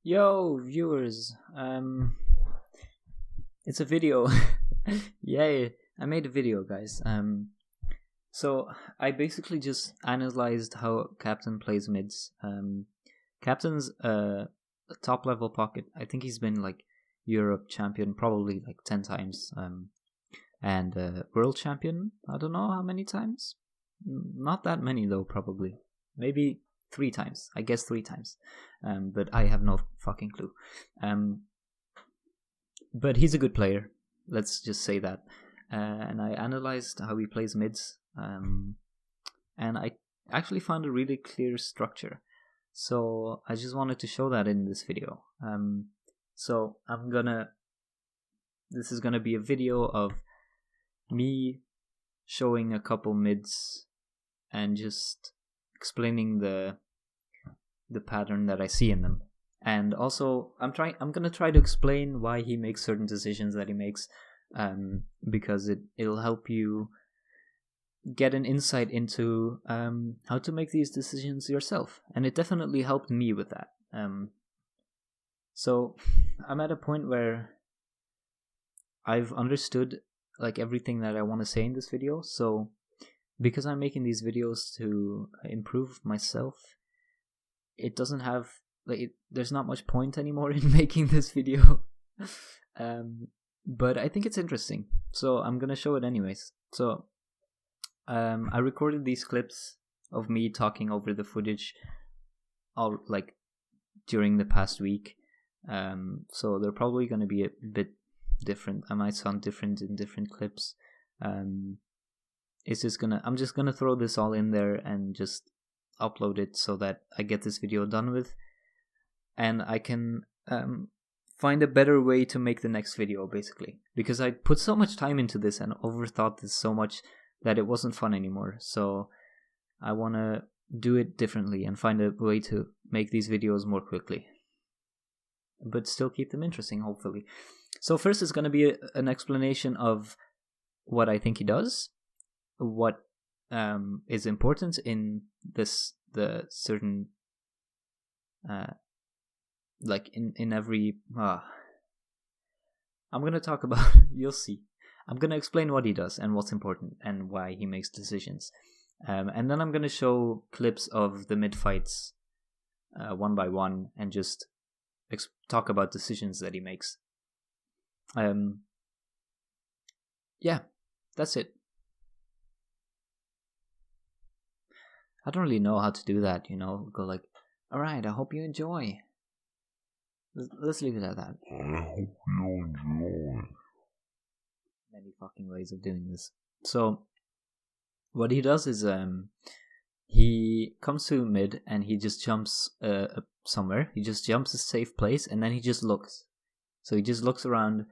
Yo, viewers. It's a video. Yay! I made a video, guys. So I basically just analyzed how Captain plays mids. Captain's a top level pocket. I think he's been like Europe champion probably like 10 times. And world champion. I don't know how many times. Not that many though. Probably maybe 3 times. I guess 3 times. But I have no fucking clue. But he's a good player. Let's just say that. And I analyzed how he plays mids. And I actually found a really clear structure. So I just wanted to show that in this video. So this is gonna be a video of me showing a couple mids and just explaining the pattern that I see in them. And also I'm gonna try to explain why he makes certain decisions that he makes, because it'll help you get an insight into how to make these decisions yourself. And it definitely helped me with that. So I'm at a point where I've understood like everything that I want to say in this video. So because I'm making these videos to improve myself, it doesn't have there's not much point anymore in making this video. But I think it's interesting, so I'm gonna show it anyways. So I recorded these clips of me talking over the footage all like during the past week. So they're probably gonna be a bit different. I might sound different in different clips. I'm just gonna throw this all in there and just upload it so that I get this video done with, and I can find a better way to make the next video, basically, because I put so much time into this and overthought this so much that it wasn't fun anymore. So I want to do it differently and find a way to make these videos more quickly, but still keep them interesting, hopefully. So first is going to be an explanation of what I think he does, what is important in the certain like in every I'm gonna talk about you'll see. I'm gonna explain what he does and what's important and why he makes decisions, and then I'm gonna show clips of the mid fights one by one and just talk about decisions that he makes. Yeah, that's it. I don't really know how to do that, go like, alright, I hope you enjoy. Let's leave it at that. I hope you enjoy. Many fucking ways of doing this. So, what he does is, he comes to mid and he just jumps somewhere. He just jumps a safe place and then he just looks. So he just looks around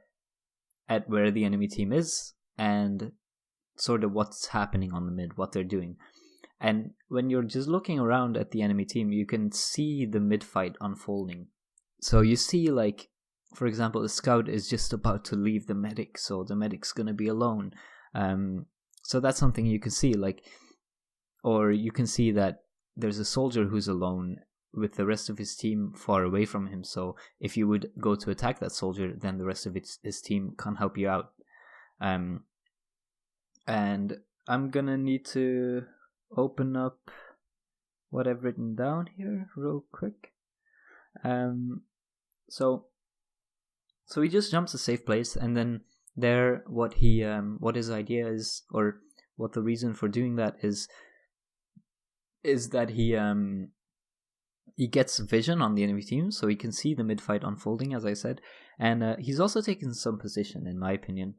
at where the enemy team is and sort of what's happening on the mid, what they're doing. And when you're just looking around at the enemy team, you can see the mid fight unfolding. So you see, like, for example, the scout is just about to leave the medic, so the medic's gonna be alone. So that's something you can see, like, or you can see that there's a soldier who's alone with the rest of his team far away from him. So if you would go to attack that soldier, then the rest of his team can't help you out. And I'm gonna need to open up what I've written down here real quick. So he just jumps a safe place, and then there, what his idea is, or what the reason for doing that is that he gets vision on the enemy team, so he can see the mid fight unfolding, as I said, and he's also taken some position, in my opinion.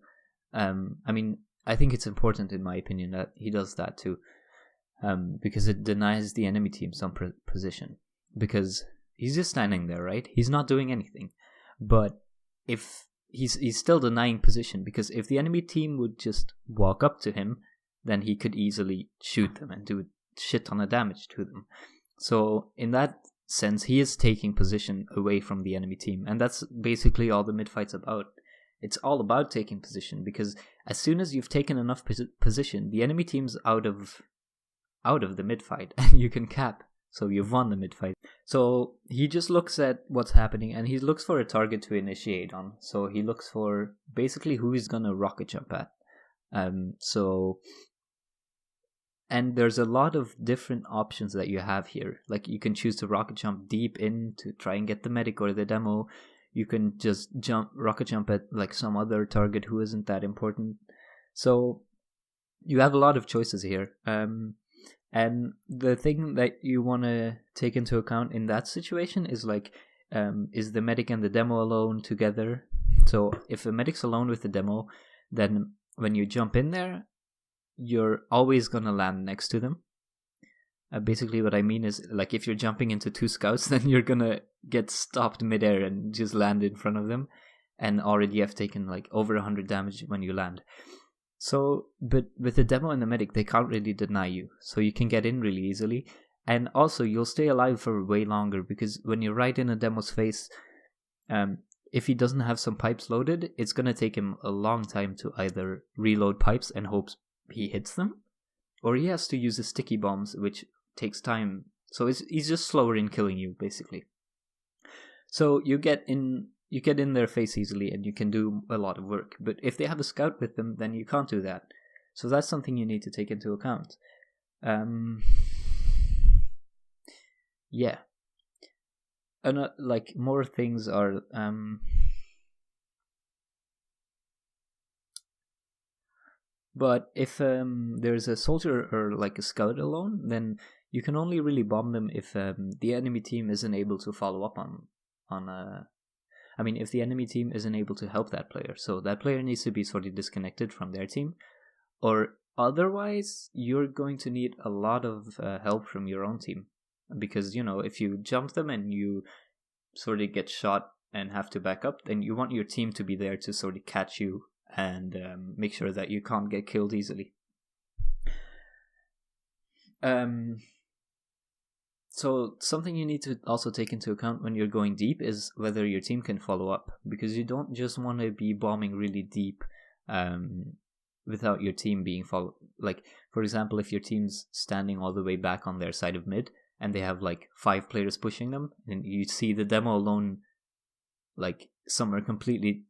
I mean, I think it's important, in my opinion, that he does that too, because it denies the enemy team some position, because he's just standing there, right? He's not doing anything. But if he's still denying position, because if the enemy team would just walk up to him, then he could easily shoot them and do a shit ton of damage to them. So in that sense, he is taking position away from the enemy team, and that's basically all the mid fight's about. It's all about taking position, because as soon as you've taken enough position, the enemy team's out of the mid fight, and you can cap So you've won the mid-fight. So he just looks at what's happening, and he looks for a target to initiate on. So he looks for basically who he's gonna rocket jump at. And there's a lot of different options that you have here. Like, you can choose to rocket jump deep in to try and get the medic or the demo. You can just rocket jump at like some other target who isn't that important. So you have a lot of choices here. And the thing that you want to take into account in that situation is like, is the medic and the demo alone together? So if the medic's alone with the demo, then when you jump in there, you're always going to land next to them. Basically what I mean is, like, if you're jumping into 2 scouts, then you're going to get stopped midair and just land in front of them, and already have taken like over 100 damage when you land. So, but with the demo and the medic, they can't really deny you, so you can get in really easily. And also, you'll stay alive for way longer, because when you're right in a demo's face, if he doesn't have some pipes loaded, it's going to take him a long time to either reload pipes and hope he hits them, or he has to use the sticky bombs, which takes time. So he's just slower in killing you, basically. So you get in their face easily, and you can do a lot of work. But if they have a scout with them, then you can't do that. So that's something you need to take into account. Yeah. And like, more things are but if there's a soldier or like a scout alone, then you can only really bomb them if the enemy team isn't able to follow up if the enemy team isn't able to help that player. So that player needs to be sort of disconnected from their team, or otherwise you're going to need a lot of help from your own team. Because, if you jump them and you sort of get shot and have to back up, then you want your team to be there to sort of catch you and make sure that you can't get killed easily. So something you need to also take into account when you're going deep is whether your team can follow up, because you don't just want to be bombing really deep without your team being followed. Like, for example, if your team's standing all the way back on their side of mid and they have like 5 players pushing them, and you see the demo alone like somewhere completely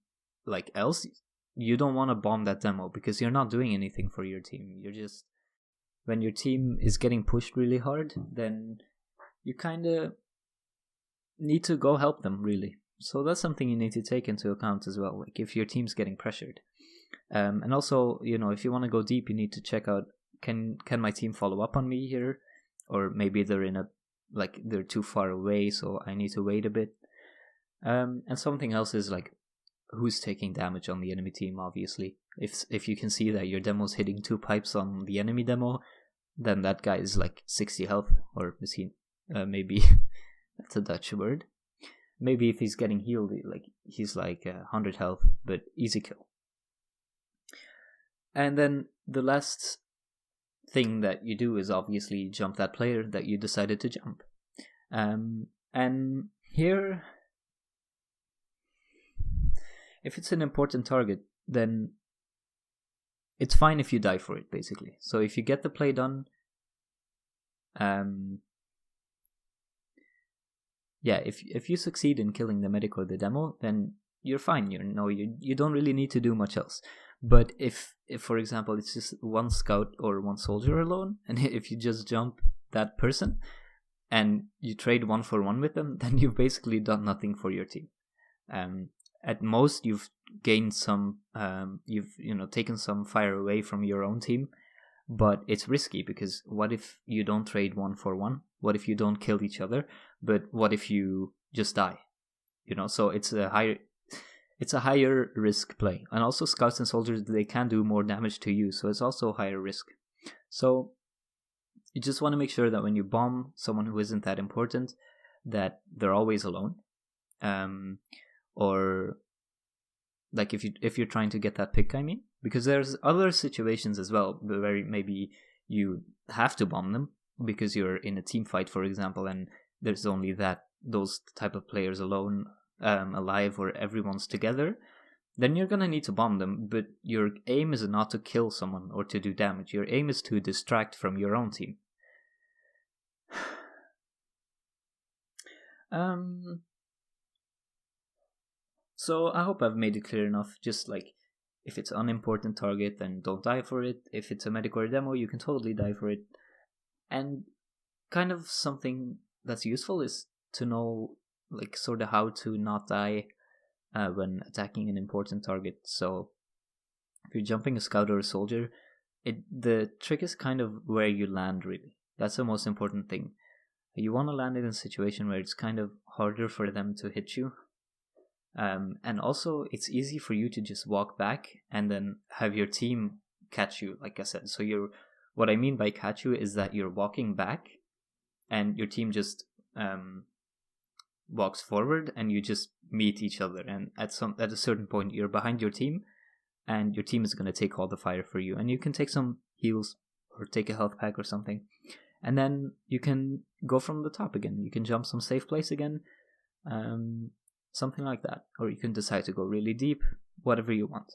like else, you don't want to bomb that demo, because you're not doing anything for your team. You're just, when your team is getting pushed really hard, then you kind of need to go help them, really. So that's something you need to take into account as well, like if your team's getting pressured. And also, if you want to go deep, you need to check out, can my team follow up on me here? Or maybe they're too far away, so I need to wait a bit. And something else is like, who's taking damage on the enemy team, obviously. If you can see that your demo's hitting 2 pipes on the enemy demo, then that guy is like 60 health, or is he, maybe, that's a Dutch word. Maybe if he's getting healed, like he's like 100 health, but easy kill. And then the last thing that you do is obviously jump that player that you decided to jump. And here, if it's an important target, then it's fine if you die for it, basically. So if you get the play done, if you succeed in killing the medic or the demo, then you're fine. You don't really need to do much else. But if for example it's just 1 scout or 1 soldier alone, and if you just jump that person and you trade 1 for 1 with them, then you've basically done nothing for your team. At most, you've gained some, taken some fire away from your own team, but it's risky, because what if you don't trade 1 for 1? What if you don't kill each other? But what if you just die? So it's a higher risk play. And also, scouts and soldiers, they can do more damage to you, so it's also higher risk. So you just want to make sure that when you bomb someone who isn't that important, that they're always alone. Or like if you're trying to get that pick, because there's other situations as well where maybe you have to bomb them because you're in a team fight, for example, and there's only those type of players alone alive, or everyone's together. Then you're gonna need to bomb them, but your aim is not to kill someone or to do damage. Your aim is to distract from your own team. So I hope I've made it clear enough. Just like, if it's an unimportant target, then don't die for it. If it's a medic or a demo, you can totally die for it. And kind of something that's useful is to know, like, sort of how to not die when attacking an important target. So if you're jumping a scout or a soldier, the trick is kind of where you land, really. That's the most important thing. You want to land it in a situation where it's kind of harder for them to hit you. And also, it's easy for you to just walk back and then have your team catch you, like I said. So what I mean by catch you is that you're walking back and your team just walks forward and you just meet each other. And at a certain point, you're behind your team and your team is going to take all the fire for you. And you can take some heals or take a health pack or something. And then you can go from the top again. You can jump some safe place again. Something like that. Or you can decide to go really deep. Whatever you want.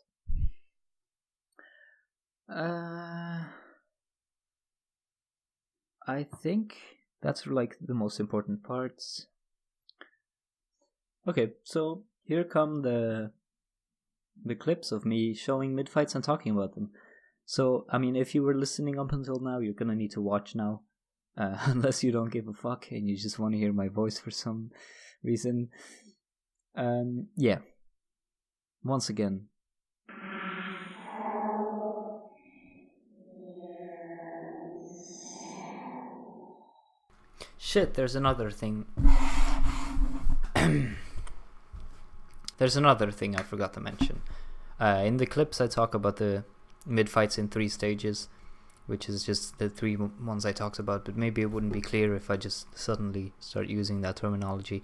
I think that's like the most important parts. Okay, so here come the clips of me showing mid-fights and talking about them. So, I mean, if you were listening up until now, you're gonna need to watch now. Unless you don't give a fuck and you just want to hear my voice for some reason. Yeah. Once again. Shit, there's another thing. There's another thing I forgot to mention. In the clips I talk about the mid-fights in 3 stages, which is just the 3 ones I talked about, but maybe it wouldn't be clear if I just suddenly start using that terminology.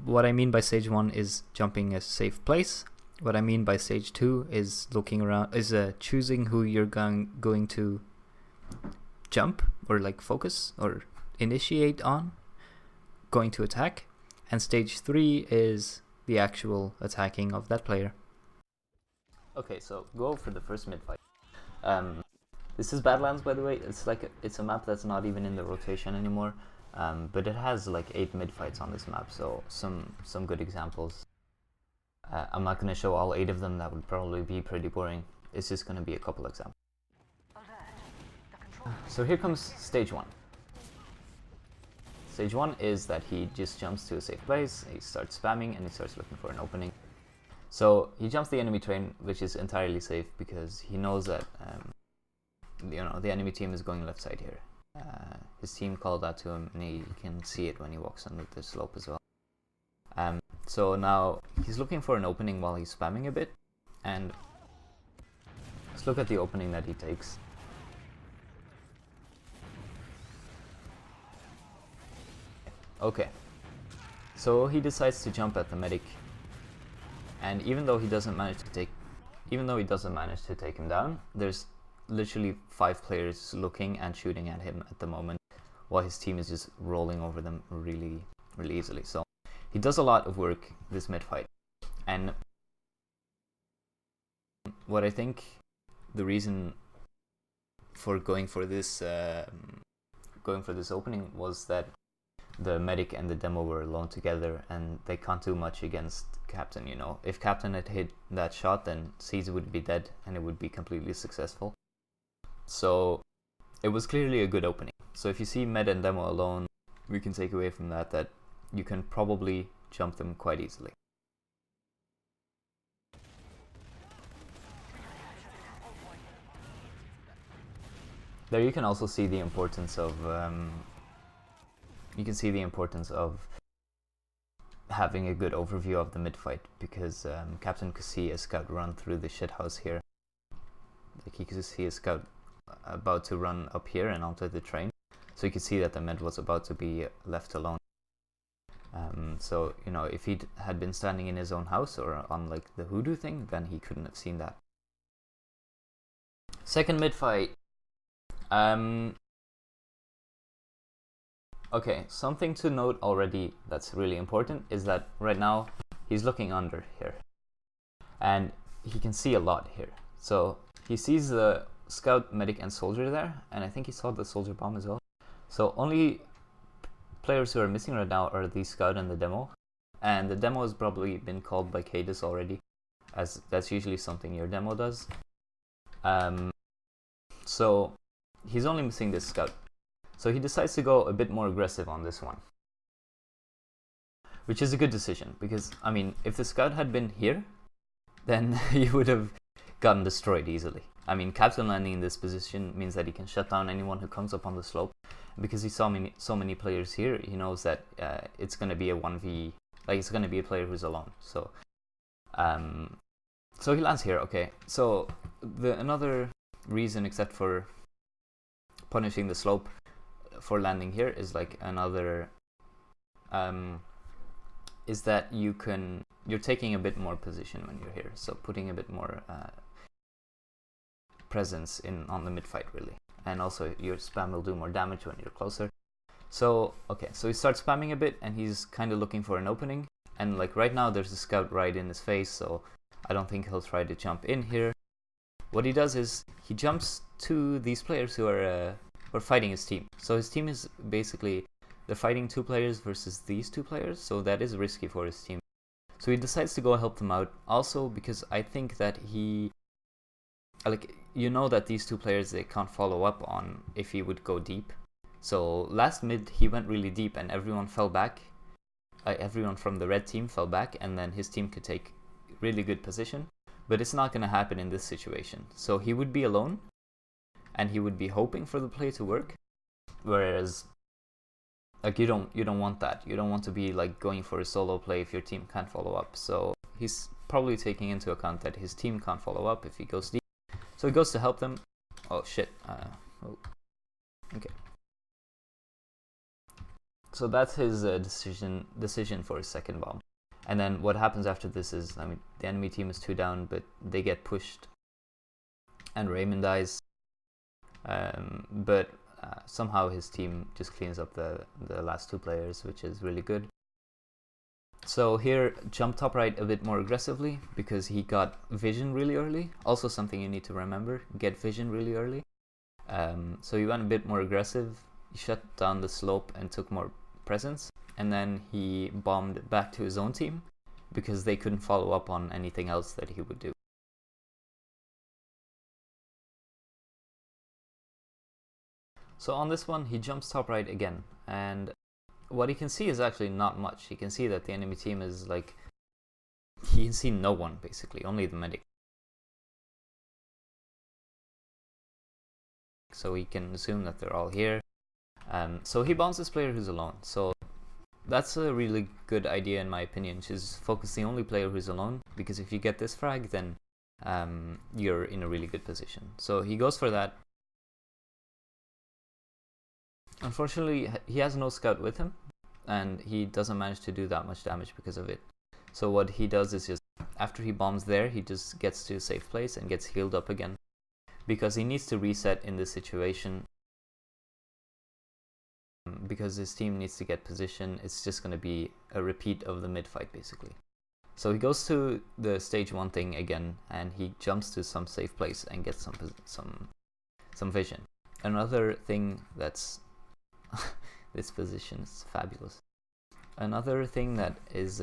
What I mean by stage 1 is jumping a safe place. What I mean by stage 2 is looking around, is choosing who you're going to jump or like focus or initiate on, going to attack. And stage 3 is the actual attacking of that player. Okay, so go for the first mid fight. This is Badlands, by the way. It's a map that's not even in the rotation anymore. But it has like 8 mid fights on this map, so some good examples. I'm not going to show all 8 of them. That would probably be pretty boring. It's just going to be a couple examples. So here comes stage 1. Stage 1 is that he just jumps to a safe place, he starts spamming, and he starts looking for an opening. So he jumps the enemy train, which is entirely safe because he knows that the enemy team is going left side here. His team called that to him, and he can see it when he walks under the slope as well. So now he's looking for an opening while he's spamming a bit, and let's look at the opening that he takes. Okay, so he decides to jump at the medic, and even though he doesn't manage to take him down, there's literally 5 players looking and shooting at him at the moment, while his team is just rolling over them really, really easily. So he does a lot of work this mid fight, and what I think the reason for going for this opening was that the medic and the demo were alone together, and they can't do much against Captain. If Captain had hit that shot, then Siege would be dead, and it would be completely successful. So it was clearly a good opening. So if you see Med and Demo alone, we can take away from that you can probably jump them quite easily. There you can also see the importance of having a good overview of the mid fight, because Captain could see a scout run through the shithouse here. Like, he could see a scout about to run up here and onto the train, so you could see that the med was about to be left alone. So if he had been standing in his own house or on like the hoodoo thing, then he couldn't have seen that. Second mid fight. Okay, something to note already that's really important is that right now he's looking under here, and he can see a lot here. So he sees the scout, medic, and soldier there, and I think he saw the soldier bomb as well. So only players who are missing right now are the scout and the demo, and the demo has probably been called by Cadus already, as that's usually something your demo does. So he's only missing this scout, so he decides to go a bit more aggressive on this one, which is a good decision, because I mean, if the scout had been here, then he would have gotten destroyed easily. I mean, captain landing in this position means that he can shut down anyone who comes up on the slope, because he saw so many players here. He knows that it's going to be a 1v, like it's going to be a player who's alone. So so he lands here. Okay, so another reason, except for punishing the slope, for landing here is like another is that you're taking a bit more position when you're here, so putting a bit more presence on the mid fight, really, and also your spam will do more damage when you're closer. So okay, so he starts spamming a bit, and he's kind of looking for an opening, and like right now there's a scout right in his face, so I don't think he'll try to jump in here. What he does is he jumps to these players who are fighting his team. So his team is basically, they're fighting 2 players versus these 2 players, so that is risky for his team. So he decides to go help them out, also because I think that he, like, you know that these 2 players, they can't follow up on if he would go deep. So last mid he went really deep and everyone fell back. Everyone from the red team fell back, and then his team could take really good position. But it's not going to happen in this situation. So he would be alone, and he would be hoping for the play to work. Whereas, like, you don't want that. You don't want to be like going for a solo play if your team can't follow up. So he's probably taking into account that his team can't follow up if he goes deep. So he goes to help them. Oh shit. Okay. So that's his decision for his second bomb. And then what happens after this is, I mean, the enemy team is 2 down, but they get pushed, and Raymond dies. But somehow his team just cleans up the last 2 players, which is really good. So here, jump top right a bit more aggressively, because he got vision really early. Also something you need to remember, get vision really early. So he went a bit more aggressive, he shut down the slope and took more presence. And then he bombed back to his own team, because they couldn't follow up on anything else that he would do. So on this one, he jumps top right again, and what he can see is actually not much. He can see that the enemy team is like, he can see no one basically, only the medic. So he can assume that they're all here. So he bombs this player who's alone. So that's a really good idea in my opinion, to focus the only player who's alone, because if you get this frag, then you're in a really good position. So he goes for that. Unfortunately, he has no scout with him, and he doesn't manage to do that much damage because of it. So what he does is just, after he bombs there, he just gets to a safe place and gets healed up again, because he needs to reset in this situation, because his team needs to get position. It's just going to be a repeat of the mid fight basically. So he goes to the stage 1 thing again, and he jumps to some safe place and gets some vision. Another thing that's this position is fabulous. Another thing that is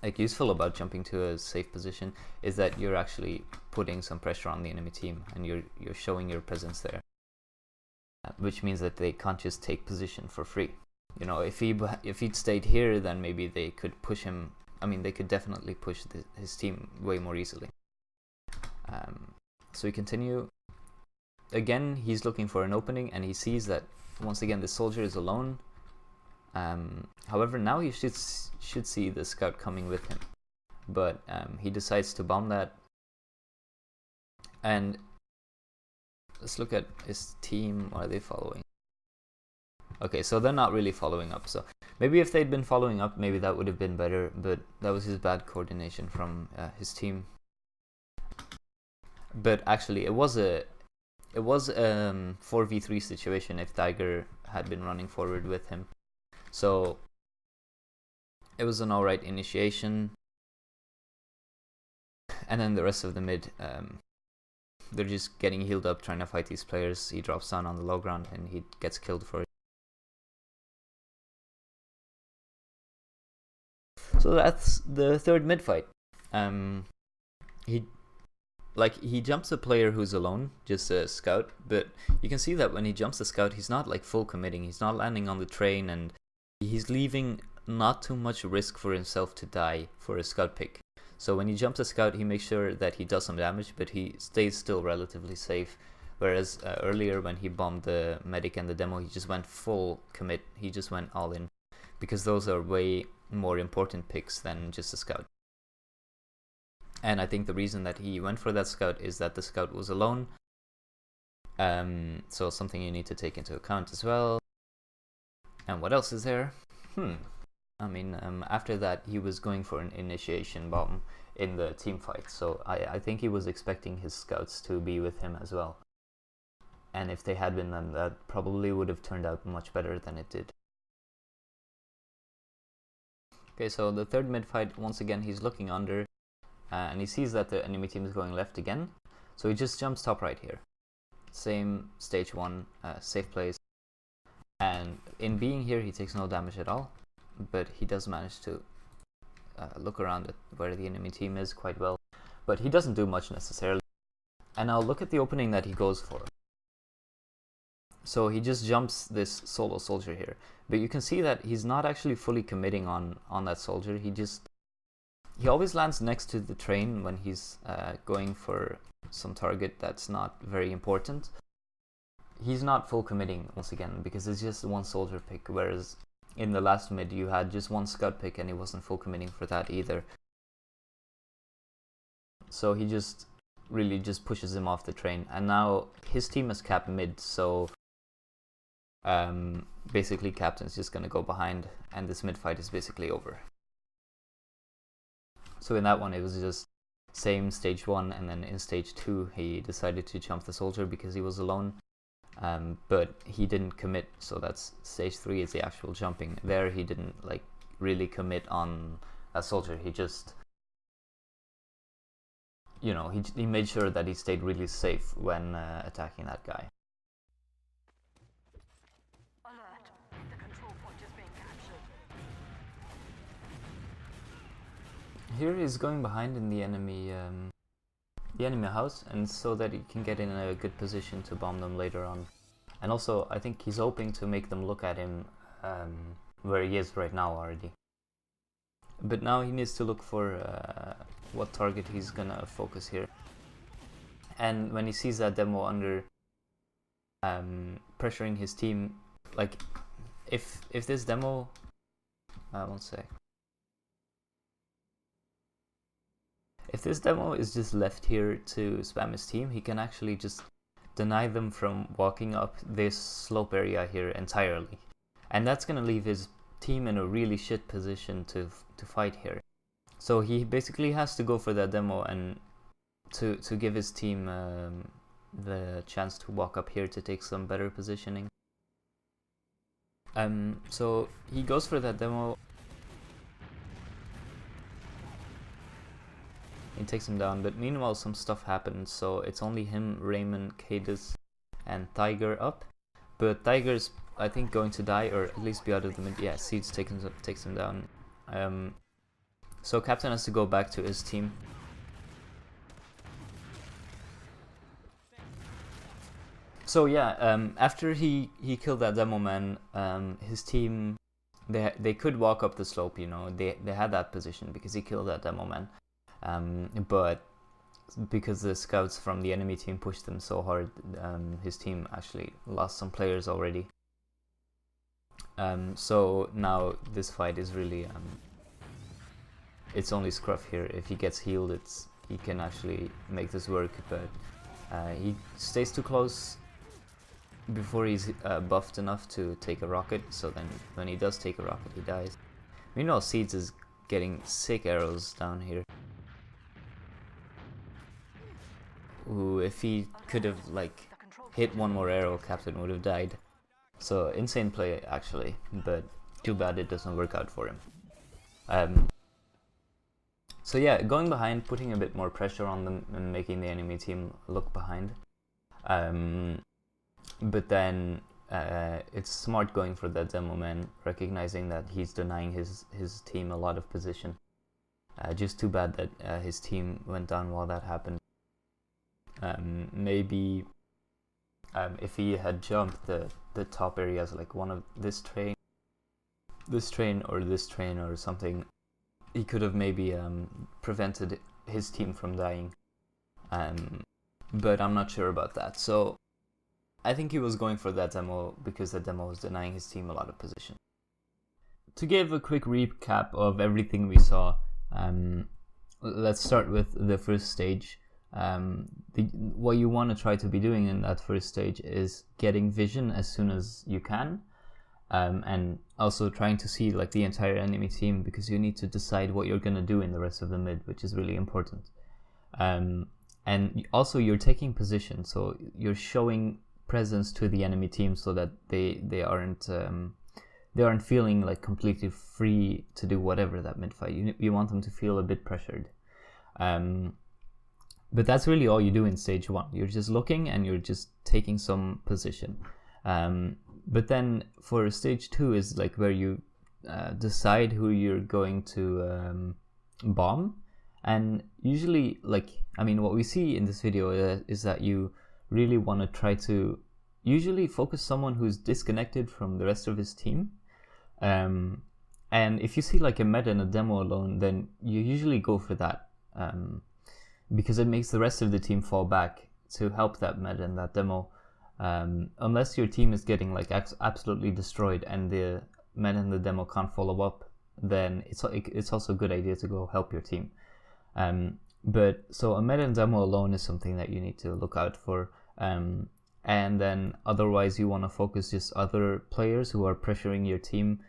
like useful about jumping to a safe position is that you're actually putting some pressure on the enemy team, and you're showing your presence there, which means that they can't just take position for free. You know, if he'd stayed here, then maybe they could push him. I mean, they could definitely push his team way more easily. So we continue. Again, he's looking for an opening, and he sees that once again the soldier is alone. However, now he should see the scout coming with him, but he decides to bomb that. And let's look at his team. What are they following? Okay, so they're not really following up. So maybe if they'd been following up, maybe that would have been better. But that was his bad coordination from his team. But actually, it was a 4v3 situation if Tiger had been running forward with him. So it was an alright initiation. And then the rest of the mid, they're just getting healed up, trying to fight these players. He drops down on the low ground and he gets killed for it. So that's the third mid fight. He jumps a player who's alone, just a scout, but you can see that when he jumps the scout, he's not like full committing. He's not landing on the train, and he's leaving not too much risk for himself to die for a scout pick. So when he jumps a scout, he makes sure that he does some damage, but he stays still relatively safe. Whereas earlier when he bombed the medic and the demo, he just went full commit. He just went all in, because those are way more important picks than just a scout. And I think the reason that he went for that scout is that the scout was alone. So something you need to take into account as well. And what else is there? I mean, after that, he was going for an initiation bomb in the team fight. So I think he was expecting his scouts to be with him as well. And if they had been, then that probably would have turned out much better than it did. Okay, so the third mid fight, once again, he's looking under. And he sees that the enemy team is going left again. So he just jumps top right here. Same stage 1, safe place. And in being here, he takes no damage at all. But he does manage to look around at where the enemy team is quite well. But he doesn't do much necessarily. And now look at the opening that he goes for. So he just jumps this solo soldier here. But you can see that he's not actually fully committing on that soldier. He always lands next to the train when he's going for some target that's not very important. He's not full committing once again, because it's just one soldier pick, whereas in the last mid you had just one scout pick and he wasn't full committing for that either. So he just really just pushes him off the train, and now his team is capped mid, so basically Captain's just gonna go behind and this mid fight is basically over. So in that one, it was just same stage 1, and then in stage 2, he decided to jump the soldier because he was alone. But he didn't commit, so that's stage 3 is the actual jumping. There, he didn't like really commit on a soldier. He just, you know, he made sure that he stayed really safe when attacking that guy. Here he's going behind in the enemy house, and so that he can get in a good position to bomb them later on. And also, I think he's hoping to make them look at him where he is right now already. But now he needs to look for what target he's gonna focus here. And when he sees that demo under pressuring his team, like if this demo, one sec. If this demo is just left here to spam his team, he can actually just deny them from walking up this slope area here entirely. And that's going to leave his team in a really shit position to fight here. So he basically has to go for that demo and to give his team the chance to walk up here to take some better positioning. So he goes for that demo. He takes him down, but meanwhile some stuff happens, so it's only him, Raymond, Cadus, and Tiger up. But Tiger's, I think, going to die, or at least be out of the mid. Yeah, Seeds takes him down. So Captain has to go back to his team. So yeah, after he killed that demo man, his team, they could walk up the slope, you know, they had that position because he killed that demo man. But because the scouts from the enemy team pushed them so hard, his team actually lost some players already. So now this fight is really, it's only Scruff here. If he gets healed, he can actually make this work, but he stays too close before he's buffed enough to take a rocket, so then when he does take a rocket, he dies. Meanwhile, Seeds is getting sick arrows down here. Ooh, if he could have like hit one more arrow, Captain would have died. So insane play actually, but too bad it doesn't work out for him. So yeah, going behind, putting a bit more pressure on them and making the enemy team look behind. But then it's smart going for that demo man, recognizing that he's denying his team a lot of position. Just too bad that his team went down while that happened. Maybe if he had jumped the top areas, like one of this train or something, he could have maybe prevented his team from dying. But I'm not sure about that. So I think he was going for that demo because the demo was denying his team a lot of position. To give a quick recap of everything we saw, let's start with the first stage. What you want to try to be doing in that first stage is getting vision as soon as you can, and also trying to see like the entire enemy team, because you need to decide what you're going to do in the rest of the mid, which is really important. And also you're taking position, so you're showing presence to the enemy team so that they aren't feeling like completely free to do whatever that mid fight. You want them to feel a bit pressured. But that's really all you do in stage 1. You're just looking and you're just taking some position. But then for stage 2 is like where you decide who you're going to bomb. And usually, like, I mean, what we see in this video is that you really want to try to usually focus someone who's disconnected from the rest of his team. And if you see like a meta and a demo alone, then you usually go for that. Because it makes the rest of the team fall back to help that meta and that demo. Unless your team is getting like absolutely destroyed and the meta and the demo can't follow up, then it's also a good idea to go help your team. But so a meta and demo alone is something that you need to look out for. And then otherwise you want to focus just other players who are pressuring your team.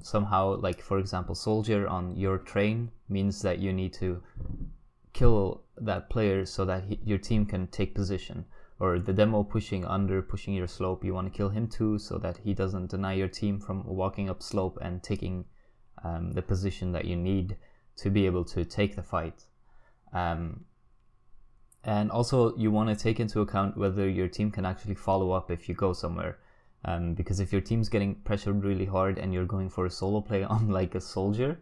Somehow, like for example, soldier on your train means that you need to kill that player so that your team can take position. Or the demo pushing your slope, you want to kill him too so that he doesn't deny your team from walking up slope and taking the position that you need to be able to take the fight. And also you want to take into account whether your team can actually follow up if you go somewhere. Because if your team's getting pressured really hard and you're going for a solo play on like a soldier,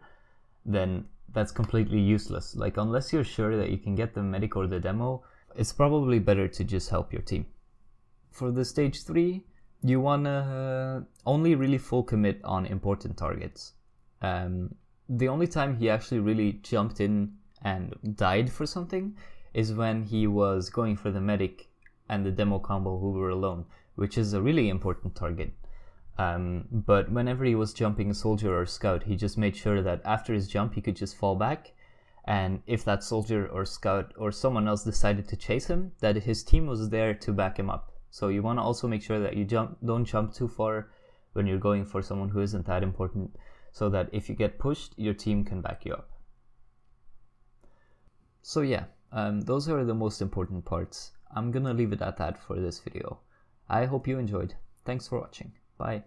then that's completely useless. Like, unless you're sure that you can get the medic or the demo, it's probably better to just help your team. For the stage 3, you want to only really full commit on important targets. The only time he actually really jumped in and died for something is when he was going for the medic and the demo combo who were alone, which is a really important target. But whenever he was jumping a soldier or scout, he just made sure that after his jump he could just fall back, and if that soldier or scout or someone else decided to chase him, that his team was there to back him up. So you want to also make sure that you don't jump too far when you're going for someone who isn't that important, so that if you get pushed, your team can back you up. So yeah, those are the most important parts. I'm gonna leave it at that for this video. I hope you enjoyed. Thanks for watching. Bye.